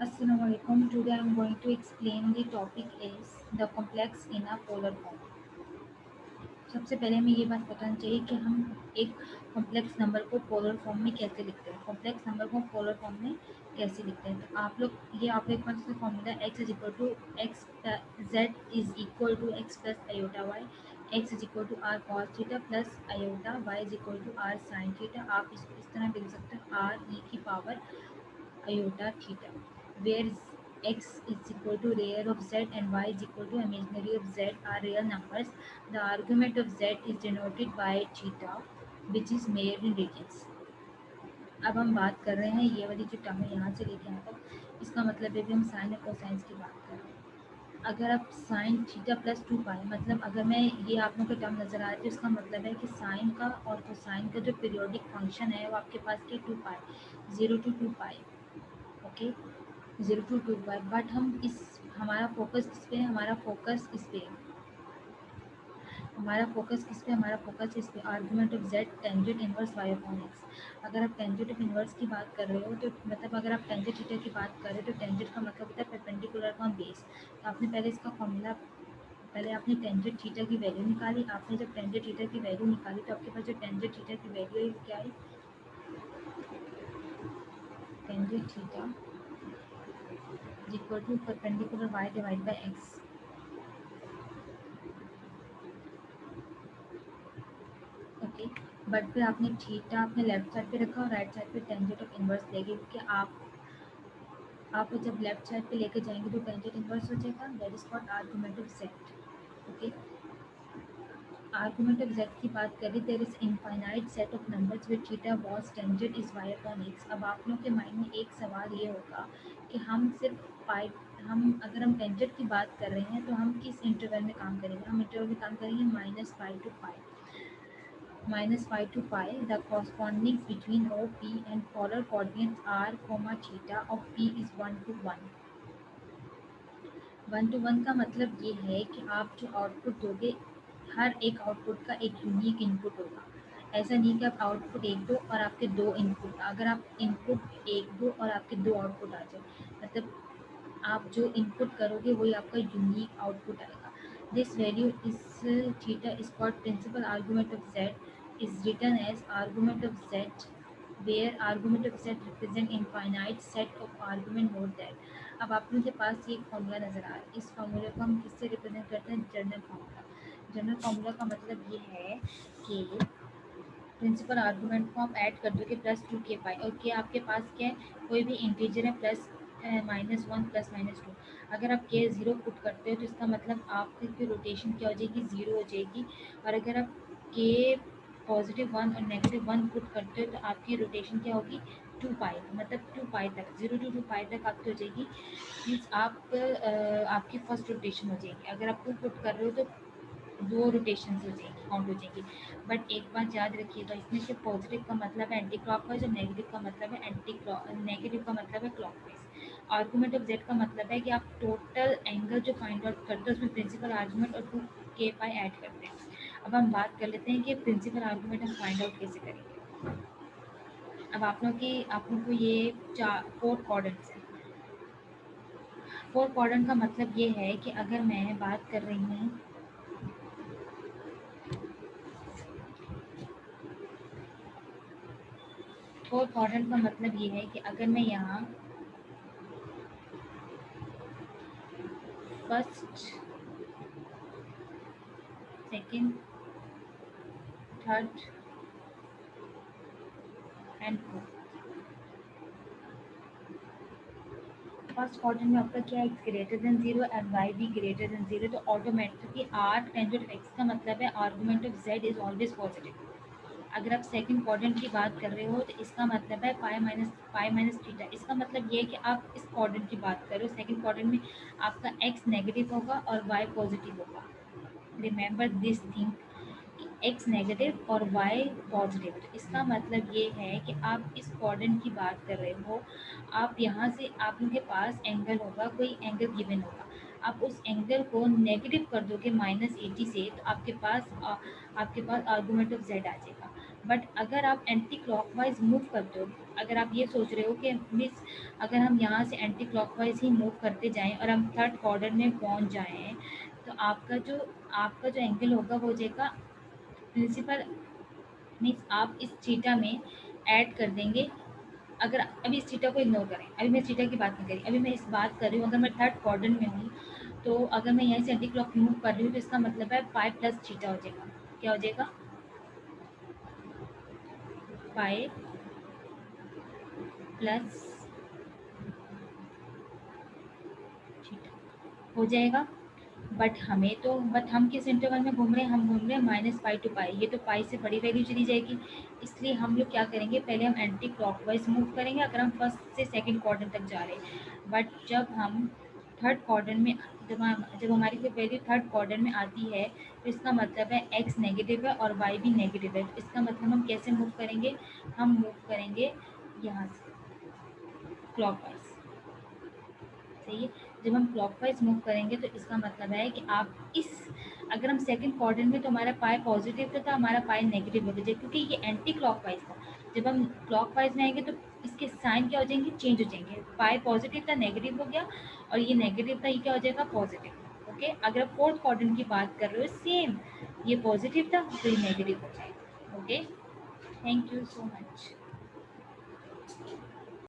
Assalamu alaikum. Today I am going to explain the topic is the complex in a polar form. सबसे पहले हमें ये बात बतानी चाहिए कि हम एक कॉम्प्लेक्स नंबर को पोलर फॉर्म में कैसे लिखते हैं। कॉम्प्लेक्स नंबर को पोलर फॉर्म में कैसे लिखते हैं, तो आप एक बार से formula x is equal to X Z is equal to X plus iota Y, X is equal to R cos theta plus iota Y is equal to R sine theta. आप इसको इस तरह भी लिख सकते हैं आर ई की power iota theta, where x is equal to real of z and y is equal to imaginary of z are real numbers. The argument of z is denoted by theta, which is measured in radians. अब हम बात कर रहे हैं ये वाली जो term है यहाँ से लेके यहाँ तक, इसका मतलब है कि हम साइन और कोसाइंस की बात कर रहे हैं। अगर आप साइन थीटा प्लस टू पाई, मतलब अगर मैं ये आप लोगों को टर्म नज़र आ रही है तो इसका मतलब है कि साइन का और कोसाइन का जो पीरियोडिक फंक्शन है वो आपके पास क्या two pi, 0 to 2 pi. Okay, 0 to 2 pi. But हम इस हमारा फोकस किस पे है, हमारा फोकस इस पे argument of Z tangent inverse Y upon X. अगर आप टेंजेंट ऑफ इनवर्स की बात कर रहे हो तो मतलब अगर आप टेंजेंट थीटा की बात कर रहे हो तो टेंजेंट का मतलब होता है परपेंडिकुलर का बेस। तो आपने पहले इसका फॉर्मूला, पहले आपने टेंजेंट थीटा की वैल्यू निकाली। आपने जब टेंजेंट थीटा की वैल्यू निकाली तो आपके पास जो टेंजेंट थीटा की वैल्यू है वो क्या आई, tangent theta is equal to perpendicular y divide by x. Okay, but फिर आपने थीटा अपने लेफ्ट साइड पे रखा और राइट साइड पे टेंजेंट ऑफ इनवर्स लेके, क्योंकि आप जब लेफ्ट साइड पे लेके जाएंगे तो टेंजेंट इनवर्स हो जाएगा। That is called argument of Z. Okay, argument of Z की बात करें, there is infinite set of numbers with theta was tangent is Y upon X. अब आप लोगों के माइंड में एक सवाल ये होगा कि हम सिर्फ पाई, हम अगर हम टेंजेंट की बात कर रहे हैं तो हम किस इंटरवल में काम करेंगे, हम इंटरवल में काम करेंगे -π to π, the corresponding between OP and polar coordinates r, theta of P is 1 to 1। 1 to 1 का मतलब ये है कि आप जो आउटपुट दोगे, हर एक आउटपुट का एक यूनिक इनपुट होगा। ऐसा नहीं कि आप आउटपुट एक दो और आपके दो इनपुट, अगर आप इनपुट एक दो और आपके दो आउटपुट आ जाए, मतलब आप जो इनपुट करोगे वही आपका यूनिक आउटपुट आएगा। This value is theta is called principal argument of Z is written as argument of Z where argument of Z represent infinite set of argument note that. अब आप लोगों के पास ये फॉर्मूला नज़र आ रहा है, इस फॉर्मूले को हम किससे रिप्रेजेंट करते हैं, जनरल फार्मूला। जनरल फार्मूला का मतलब ये है कि प्रिंसिपल आर्गूमेंट को आप ऐड कर दोगे +2k पाई, और के आपके पास क्या है, कोई भी इंटीजर है, +-1 +-2। अगर आप के ज़ीरो पुट करते हो तो इसका मतलब आपकी रोटेशन क्या हो जाएगी, ज़ीरो हो जाएगी। और अगर आप के +1 और -1 पुट करते हो तो आपकी रोटेशन क्या होगी, 2 पाई, मतलब 2 पाई तक, 0 to 2 पाई तक आपकी हो जाएगी। मीन्स आपकी फर्स्ट रोटेशन हो जाएगी। अगर आप 2 पुट कर रहे हो तो दो रोटेशन हो जाएगी, काउंट हो जाएगी। बट एक बात याद रखिएगा, इसमें से पॉजिटिव का मतलब है एंटी क्लॉकवाइज और नेगेटिव का मतलब है नेगेटिव का मतलब है क्लॉकवाइज। आर्गूमेंट ऑफ जेड का मतलब है कि आप टोटल एंगल जो फाइंड आउट करते हैं उसमें प्रिंसिपल आर्गूमेंट और 2k पाई ऐड करते हैं। अब हम बात कर लेते हैं कि प्रिंसिपल आर्गूमेंट हम फाइंड आउट कैसे करेंगे। अब आप लोग को ये फोर क्वाड्रेंट्स है। फोर क्वाड्रेंट का मतलब ये है कि अगर मैं बात कर रही हूँ, फोर क्वाड्रेंट का मतलब ये है कि अगर मैं यहाँ first, second, third and fourth, first quadrant में आपका क्या X greater than zero and Y भी ग्रेटर देन जीरो, तो automatically R tangent of X का मतलब है argument of Z is always positive. अगर आप सेकंड क्वाड्रेंट की बात कर रहे हो तो इसका मतलब है पाई माइनस थीटा। इसका मतलब ये है कि आप इस क्वाड्रेंट की बात कर रहे हो, सेकंड क्वाड्रेंट में आपका एक्स नेगेटिव होगा और वाई पॉजिटिव होगा। Remember this thing, x negative और वाई पॉजिटिव। तो इसका मतलब ये है कि आप इस क्वाड्रेंट की बात कर रहे हो, आप यहाँ से आप लोगों के पास एंगल होगा, कोई एंगल गिवन होगा, आप उस एंगल को नेगेटिव कर दोगे -80 से, तो आपके पास आर्गूमेंट ऑफ जेड आ जाएगा। बट अगर आप एंटी क्लॉकवाइज मूव करते हो, अगर आप ये सोच रहे हो कि मिस अगर हम यहाँ से एंटी क्लॉकवाइज ही मूव करते जाएं और हम थर्ड क्वाड्रेंट में पहुँच जाएं, तो आपका जो एंगल होगा वो हो जाएगा प्रिंसिपल। मीन्स आप इस थीटा में ऐड कर देंगे। अगर अभी इस थीटा को इग्नोर करें, अभी मैं थीटा की बात नहीं करी, अभी मैं इस बात कर रही हूँ, अगर मैं थर्ड क्वाड्रेंट में हूँ तो अगर मैं यहाँ से एंटी क्लॉक मूव कर रही हूँ तो इसका मतलब है पाई प्लस थीटा हो जाएगा। क्या हो जाएगा? पाई प्लस थीटा हो जाएगा। बट हम किस इंटरवल में घूम रहे हैं? हम घूम रहे हैं -पाई टू पाई। ये तो पाई से बड़ी वैल्यू चली जाएगी, इसलिए हम लोग क्या करेंगे, पहले हम एंटी क्लॉकवाइज मूव करेंगे अगर हम फर्स्ट से सेकंड क्वाड्रेंट तक जा रहे हैं। बट जब हम थर्ड क्वाड्रेंट में जब हमारी कोई वैल्यू थर्ड क्वाड्रेंट में आती है तो इसका मतलब है एक्स नेगेटिव है और वाई भी नेगेटिव है। तो इसका मतलब हम कैसे मूव करेंगे? हम मूव करेंगे यहाँ से क्लॉकवाइज। सही है। जब हम क्लॉकवाइज मूव करेंगे तो इसका मतलब है कि आप इस अगर हम सेकंड क्वाड्रेंट में तो हमारा पाई पॉजिटिव था, हमारा पाई नेगेटिव हो जाएगा क्योंकि ये एंटी क्लॉकवाइज था। जब हम क्लॉकवाइज में आएंगे तो इसके साइन क्या हो जाएंगे? चेंज हो जाएंगे। पाई पॉजिटिव था नेगेटिव हो गया, और ये नेगेटिव था ये क्या हो जाएगा? पॉजिटिव। ओके, अगर आप फोर्थ क्वाड्रेंट की बात कर रहे हो सेम, ये पॉजिटिव था तो ये नेगेटिव हो जाएगा। Okay, thank you so much.